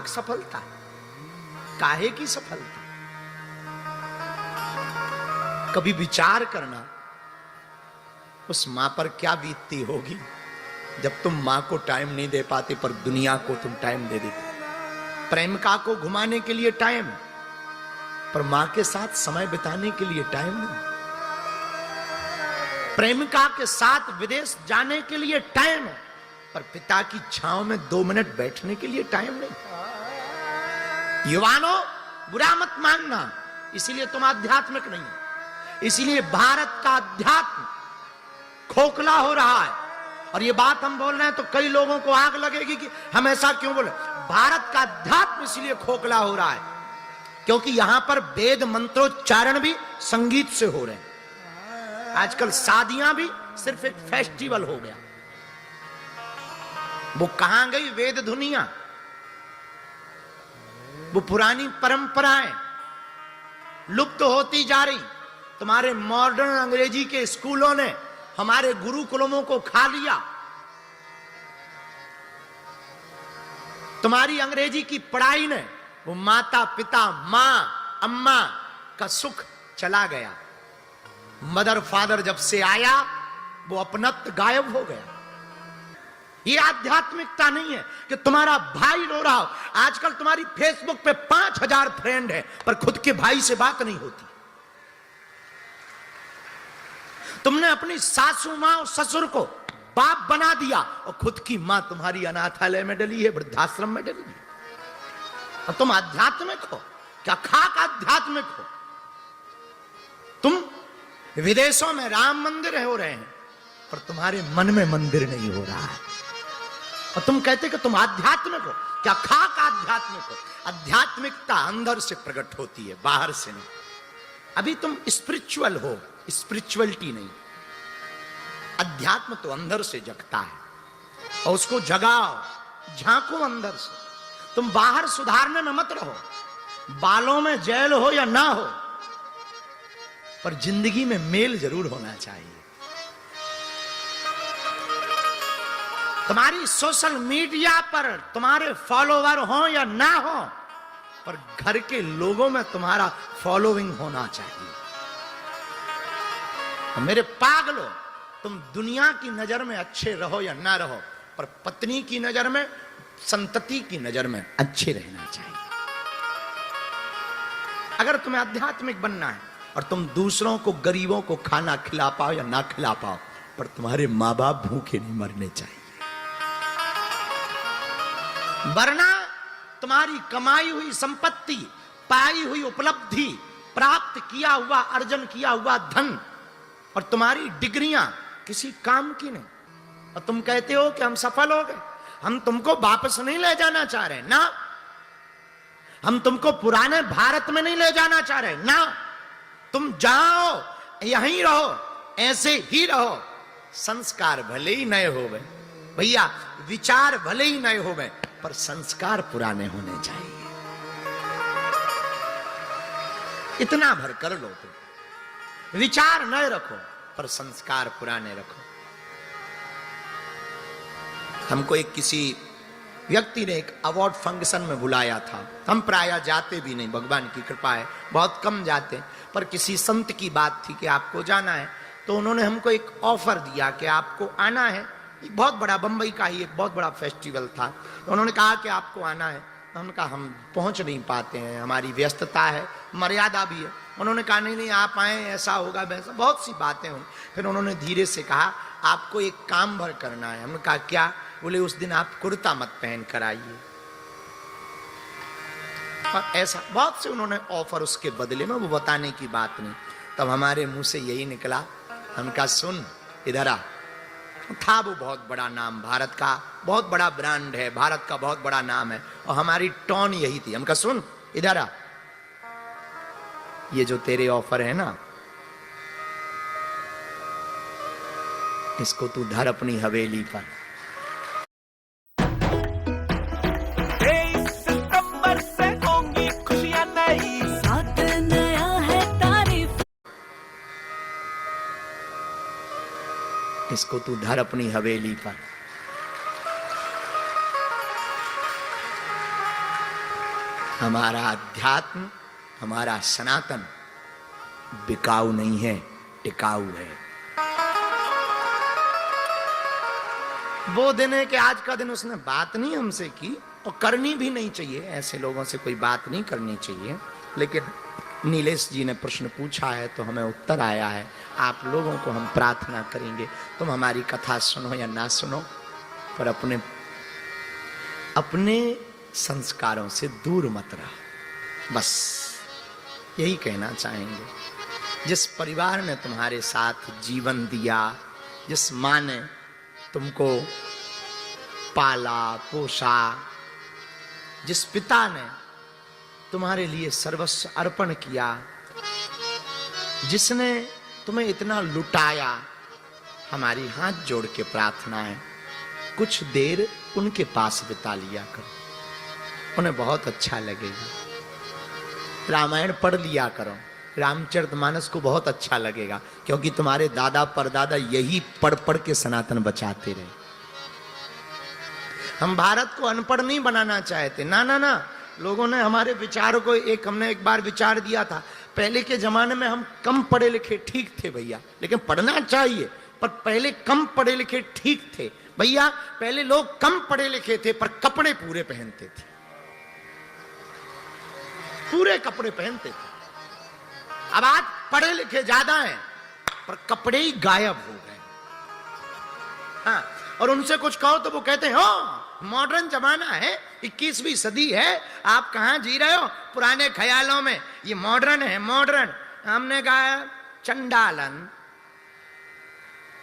सार्थक सफलता, काहे की सफलता? कभी विचार करना उस मां पर क्या बीतती होगी जब तुम मां को टाइम नहीं दे पाते पर दुनिया को तुम टाइम दे देते। प्रेमिका को घुमाने के लिए टाइम, पर मां के साथ समय बिताने के लिए टाइम नहीं। प्रेमिका के साथ विदेश जाने के लिए टाइम, पर पिता की छांव में 2 मिनट बैठने के लिए टाइम नहीं। युवानों, बुरा मत मानना, इसीलिए तुम आध्यात्मिक नहीं हो। इसीलिए भारत का अध्यात्म खोखला हो रहा है। और ये बात हम बोल रहे हैं तो कई लोगों को आग लगेगी कि हम ऐसा क्यों बोले। भारत का अध्यात्म इसलिए खोखला हो रहा है क्योंकि यहां पर वेद मंत्रोच्चारण भी संगीत से हो रहे हैं। आजकल शादियां भी सिर्फ एक फेस्टिवल हो गया। वो कहां गई वेद धुनिया, वो पुरानी परंपराएं लुप्त होती जा रही। तुम्हारे मॉडर्न अंग्रेजी के स्कूलों ने हमारे गुरुकुलों को खा लिया। तुम्हारी अंग्रेजी की पढ़ाई ने वो माता पिता, मां, अम्मा का सुख चला गया। मदर फादर जब से आया वो अपनत्व गायब हो गया। ये आध्यात्मिकता नहीं है कि तुम्हारा भाई रो रहा हो। आजकल तुम्हारी फेसबुक पे 5000 फ्रेंड है पर खुद के भाई से बात नहीं होती। तुमने अपनी सासू मां और ससुर को बाप बना दिया और खुद की मां तुम्हारी अनाथालय में डली है, वृद्धाश्रम में डली है। और तुम आध्यात्मिक हो क्या? खाक आध्यात्मिक हो। तुम विदेशों में राम मंदिर हो रहे हैं पर तुम्हारे मन में मंदिर नहीं हो रहा है। और तुम कहते कि तुम आध्यात्मिक हो क्या? खाक आध्यात्मिक हो। आध्यात्मिकता अंदर से प्रकट होती है, बाहर से नहीं। अभी तुम स्पिरिचुअल हो, स्पिरिचुअलिटी नहीं। अध्यात्म तो अंदर से जगता है और उसको जगाओ, झांको अंदर से। तुम बाहर सुधारने में मत रहो। बालों में जेल हो या ना हो, पर जिंदगी में मेल जरूर होना चाहिए। तुम्हारी सोशल मीडिया पर तुम्हारे फॉलोवर हो या ना हो, पर घर के लोगों में तुम्हारा फॉलोइंग होना चाहिए। मेरे पागलो, तुम दुनिया की नजर में अच्छे रहो या ना रहो, पर पत्नी की नजर में, संतति की नजर में अच्छे रहना चाहिए। अगर तुम्हें आध्यात्मिक बनना है और तुम दूसरों को, गरीबों को खाना खिला पाओ या ना खिला पाओ, पर तुम्हारे मां बाप भूखे नहीं मरने चाहिए। वरना तुम्हारी कमाई हुई संपत्ति, पाई हुई उपलब्धि, प्राप्त किया हुआ, अर्जन किया हुआ धन और तुम्हारी डिग्रियां किसी काम की नहीं। और तुम कहते हो कि हम सफल हो गए। हम तुमको वापस नहीं ले जाना चाह रहे ना। हम तुमको पुराने भारत में नहीं ले जाना चाह रहे ना। तुम जाओ, यहीं रहो, ऐसे ही रहो। संस्कार भले ही नए हो गए भैया, विचार भले ही नए हो गए, पर संस्कार पुराने होने चाहिए। इतना भर कर लो तुम। विचार नए रखो पर संस्कार पुराने रखो। हमको एक किसी व्यक्ति ने एक अवार्ड फंक्शन में बुलाया था। हम प्रायः जाते भी नहीं, भगवान की कृपा है, बहुत कम जाते। पर किसी संत की बात थी कि आपको जाना है, तो उन्होंने हमको एक ऑफर दिया कि आपको आना है। एक बहुत बड़ा, बंबई का ही एक बहुत बड़ा फेस्टिवल था। तो उन्होंने कहा कि आपको आना है। हमने कहा हम पहुंच नहीं पाते हैं, हमारी व्यस्तता है, मर्यादा भी है। उन्होंने कहा नहीं नहीं आप आए, ऐसा होगा वैसा, बहुत सी बातें हुई। फिर उन्होंने धीरे से कहा आपको एक काम भर करना है। हमने कहा क्या? बोले उस दिन आप कुर्ता मत पहन कर आइए। और ऐसा बहुत से उन्होंने ऑफर उसके बदले में, वो बताने की बात नहीं। तब हमारे मुंह से यही निकला, हमने कहा सुन इधर आ। था वो बहुत बड़ा नाम, भारत का बहुत बड़ा ब्रांड है, भारत का बहुत बड़ा नाम है, और हमारी टोन यही थी। हम कहा सुन इधर आ, ये जो तेरे ऑफर है ना, इसको तू धर अपनी हवेली पर। सितंबर से होंगी खुशियां नई, साथ नया है तारीफ, इसको तू धर अपनी हवेली पर। हमारा अध्यात्म, हमारा सनातन बिकाऊ नहीं है, टिकाऊ है। वो दिन है कि आज का दिन उसने बात नहीं हमसे की, और करनी भी नहीं चाहिए, ऐसे लोगों से कोई बात नहीं करनी चाहिए। लेकिन नीलेश जी ने प्रश्न पूछा है तो हमें उत्तर आया है। आप लोगों को हम प्रार्थना करेंगे, तुम हमारी कथा सुनो या ना सुनो, पर अपने संस्कारों से दूर मत रहो, बस यही कहना चाहेंगे। जिस परिवार ने तुम्हारे साथ जीवन दिया, जिस माँ ने तुमको पाला पोसा, जिस पिता ने तुम्हारे लिए सर्वस्व अर्पण किया, जिसने तुम्हें इतना लुटाया, हमारी हाथ जोड़ के प्रार्थना है, कुछ देर उनके पास बिता लिया करो, उन्हें बहुत अच्छा लगेगा। रामायण पढ़ लिया करो, रामचरितमानस को बहुत अच्छा लगेगा, क्योंकि तुम्हारे दादा परदादा यही पढ़ पढ़ के सनातन बचाते रहे। हम भारत को अनपढ़ नहीं बनाना चाहते, ना ना ना। लोगों ने हमारे विचारों को हमने एक बार विचार दिया था, पहले के जमाने में हम कम पढ़े लिखे ठीक थे भैया, लेकिन पढ़ना चाहिए, पर पहले कम पढ़े लिखे ठीक थे भैया। पहले लोग कम पढ़े लिखे थे पर कपड़े पूरे पहनते थे, पूरे कपड़े पहनते थे। अब आज पढ़े लिखे ज्यादा हैं पर कपड़े ही गायब हो गए। हाँ, और उनसे कुछ कहो तो वो कहते हैं हो मॉडर्न जमाना है, 21वीं सदी है, आप कहां जी रहे हो पुराने ख्यालों में, ये मॉडर्न है मॉडर्न। हमने कहा चंडालन,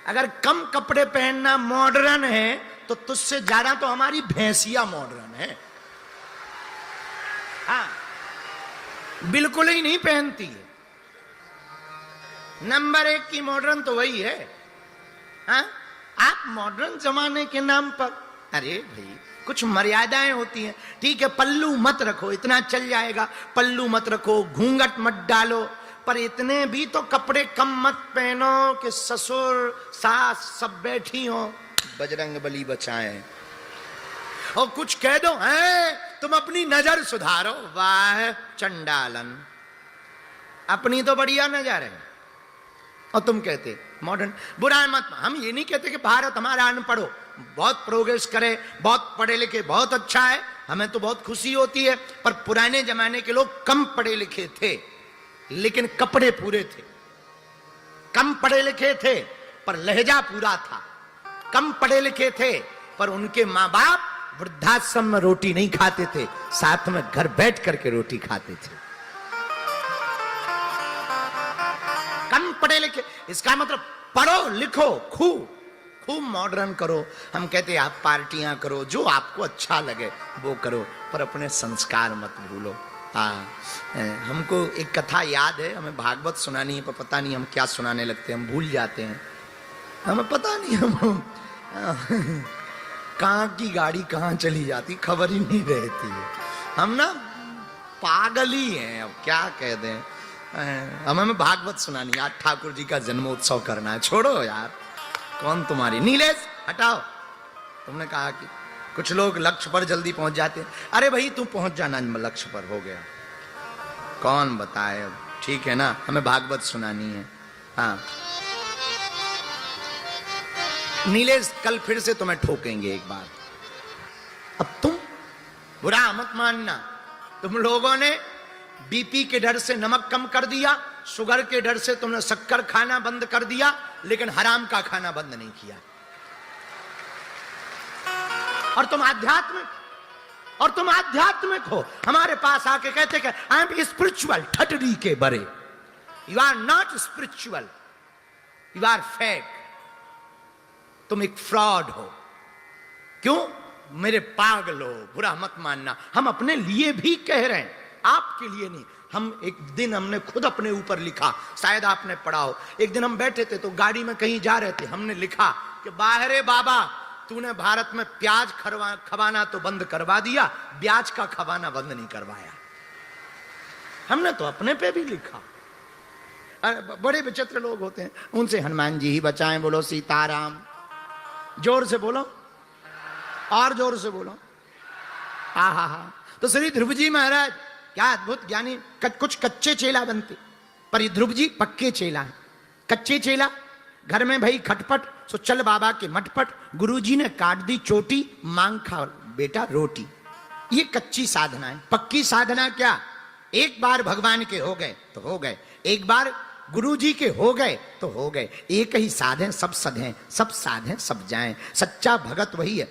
अगर कम कपड़े पहनना मॉडर्न है तो तुझसे ज्यादा तो हमारी भैंसिया मॉडर्न है। हाँ, बिल्कुल ही नहीं पहनती है। नंबर 1 की मॉडर्न तो वही है। हाँ, आप मॉडर्न जमाने के नाम पर, अरे भाई कुछ मर्यादाएं होती हैं। ठीक है, पल्लू मत रखो, इतना चल जाएगा, पल्लू मत रखो, घूंघट मत डालो, पर इतने भी तो कपड़े कम मत पहनो कि ससुर सास सब बैठी हो, बजरंग बली बचाए। और कुछ कह दो है तुम अपनी नजर सुधारो, वाह चंडालन, अपनी तो बढ़िया नजर है और तुम कहते मॉडर्न। बुरा मत, हम ये नहीं कहते कि भारत हमारा अनपढ़ हो, बहुत प्रोग्रेस करे, बहुत पढ़े लिखे, बहुत अच्छा है, हमें तो बहुत खुशी होती है। पर पुराने जमाने के लोग कम पढ़े लिखे थे लेकिन कपड़े पूरे थे, कम पढ़े लिखे थे पर लहजा पूरा था, कम पढ़े लिखे थे पर उनके माँ बाप वृद्धाश्रम में रोटी नहीं खाते थे, साथ में घर बैठ करके रोटी खाते थे। कम पढ़े लिखे, इसका मतलब पढ़ो लिखो, खूब मॉडर्न करो। हम कहते हैं आप पार्टियां करो, जो आपको अच्छा लगे वो करो, पर अपने संस्कार मत भूलो। हमको एक कथा याद है, हमें भागवत सुनानी है, पर पता नहीं हम क्या सुनाने लगते हैं, हम भूल जाते हैं, हमें पता नहीं हम कहाँ की गाड़ी कहाँ चली जाती खबर ही नहीं रहती है। हम ना पागल ही हैं, अब क्या कह दें। हमें भागवत सुनानी, आज ठाकुर जी का जन्मोत्सव करना है, छोड़ो यार, कौन तुम्हारी नीलेश हटाओ। तुमने कहा कि कुछ लोग लक्ष्य पर जल्दी पहुंच जाते हैं, अरे भाई तू पहुंच जाना, लक्ष्य पर हो गया, कौन बताए अब, ठीक है ना, हमें भागवत सुनानी है। हाँ नीलेश, कल फिर से तुम्हें ठोकेंगे एक बार। अब तुम बुरा मत मानना, तुम लोगों ने बीपी के डर से नमक कम कर दिया, शुगर के डर से तुमने शक्कर खाना बंद कर दिया, लेकिन हराम का खाना बंद नहीं किया। और तुम आध्यात्मिक हो, हमारे पास आके कहते कि आई एम स्पिरिचुअल, ठटरी के बरे। You are not spiritual, you are fake, तुम एक फ्रॉड हो। क्यों? मेरे पागल हो, बुरा मत मानना, हम अपने लिए भी कह रहे हैं, आपके लिए नहीं। हम एक दिन हमने खुद अपने ऊपर लिखा, शायद आपने पढ़ा हो, एक दिन हम बैठे थे तो गाड़ी में कहीं जा रहे थे, हमने लिखा कि बाहरे बाबा तूने भारत में प्याज खवाना तो बंद करवा दिया, ब्याज का खवाना बंद नहीं करवाया। हमने तो अपने पे भी लिखा। बड़े विचित्र लोग होते हैं, उनसे हनुमान जी ही बचाएं, बोलो सीताराम, जोर से बोलो और जोर से बोलो। हा हा हा, तो श्री ध्रुव जी महाराज क्या अद्भुत ज्ञानी, कुछ कच्चे चेला बनते, पर ये ध्रुव जी पक्के चेला है। कच्चे चेला, घर में भाई खटपट, सो चल बाबा के मटपट, गुरुजी ने काट दी चोटी, मांग खा बेटा रोटी। ये कच्ची साधना है। पक्की साधना क्या, एक बार भगवान के हो गए तो हो गए, एक बार गुरु जी के हो गए तो हो गए। एक ही साधे सब सधे, सब साधे सब जाएं। सच्चा भगत वही है।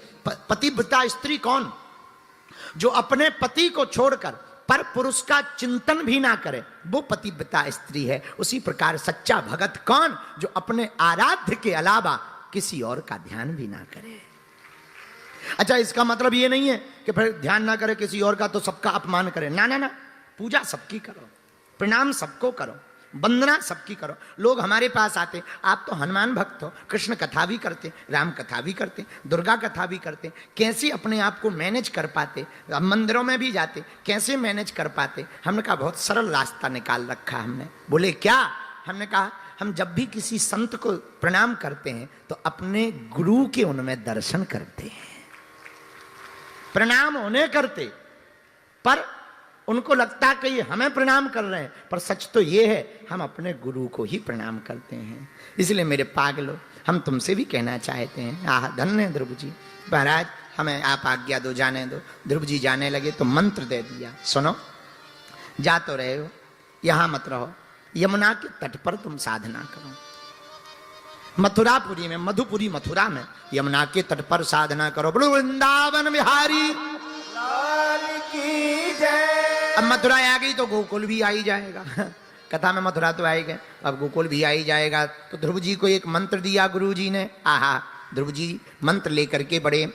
पतिव्रता स्त्री कौन, जो अपने पति को छोड़कर पर पुरुष का चिंतन भी ना करे, वो पतिव्रता स्त्री है। उसी प्रकार सच्चा भगत कौन, जो अपने आराध्य के अलावा किसी और का ध्यान भी ना करे। अच्छा, इसका मतलब ये नहीं है कि फिर ध्यान ना करे किसी और का तो सबका अपमान करे, ना ना ना। पूजा सबकी करो, प्रणाम सबको करो, वंदना सबकी करो। लोग हमारे पास आते, आप तो हनुमान भक्त हो, कृष्ण कथा भी करते, राम कथा भी करते, दुर्गा कथा भी करते, कैसे अपने आप को मैनेज कर पाते, मंदिरों में भी जाते, कैसे मैनेज कर पाते। हमने कहा बहुत सरल रास्ता निकाल रखा हमने। बोले क्या, हमने कहा हम जब भी किसी संत को प्रणाम करते हैं तो अपने गुरु के उनमें दर्शन करते हैं। प्रणाम उन्हें करते, पर उनको लगता कि ये हमें प्रणाम कर रहे हैं, पर सच तो ये है हम अपने गुरु को ही प्रणाम करते हैं। इसलिए मेरे पागलों, हम तुमसे भी कहना चाहते हैं, आह धन्य ध्रुव जी महाराज, हमें आप आज्ञा दो, जाने दो। ध्रुव जी जाने लगे तो मंत्र दे दिया, सुनो, जा तो रहे हो, यहां मत रहो, यमुना के तट पर तुम साधना करो। मथुरापुरी में, मधुपुरी मथुरा में, यमुना के तट पर साधना करो। बोलो वृंदावन बिहारी लाल की जय। अब मथुरा आ गई तो गोकुल भी आ ही जाएगा। कथा में मथुरा तो आएगा, अब गोकुल भी आ ही जाएगा। तो ध्रुव जी को एक मंत्र दिया गुरु जी ने। आहा, ध्रुव जी मंत्र लेकर के बड़े,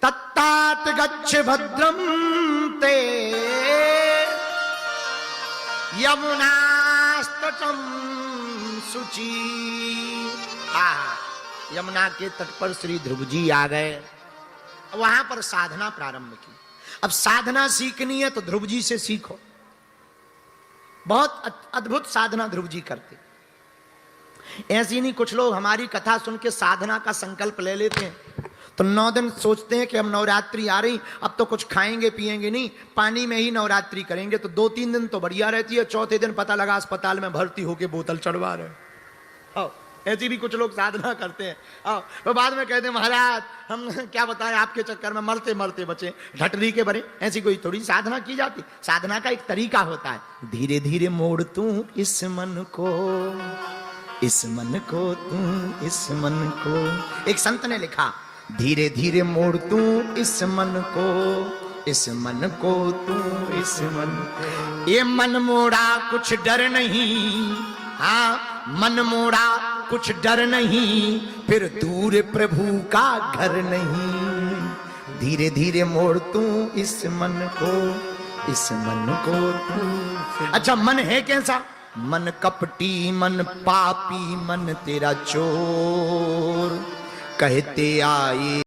तत्तात गच्छ भद्रम ते यमुनास्तटम शुचि। यमुना के तट पर श्री ध्रुव जी आ गए, वहां पर साधना प्रारंभ की। अब साधना सीखनी है तो ध्रुव जी से सीखो। बहुत अद्भुत साधना ध्रुव जी करते। ऐसी नहीं, कुछ लोग हमारी कथा सुन के साधना का संकल्प ले लेते हैं, तो 9 दिन सोचते हैं कि हम नवरात्रि आ रही, अब तो कुछ खाएंगे पिएंगे नहीं, पानी में ही नवरात्रि करेंगे। तो 2-3 दिन तो बढ़िया रहती है, चौथे दिन पता लगा अस्पताल में भर्ती होके बोतल चढ़वा रहे। ऐसी भी कुछ लोग साधना करते हैं। तो बाद में कहते हैं महाराज हम क्या बताएं, आपके चक्कर में मरते मरते बचे, ढटरी के बरे। ऐसी कोई थोड़ी साधना की जाती। साधना का एक तरीका होता है, धीरे धीरे मोड़ तू इस मन को, इस मन को तू, इस मन को। एक संत ने लिखा, धीरे धीरे मोड़ तू इस मन को, इस मन को तू, इस मन को। ये मन मोड़ा कुछ डर नहीं, हाँ मन मोड़ा कुछ डर नहीं, फिर दूर प्रभु का घर नहीं। धीरे धीरे मोड़ तू इस मन को, इस मन को तू। अच्छा, मन है कैसा, मन कपटी, मन पापी, मन तेरा चोर। कहते आए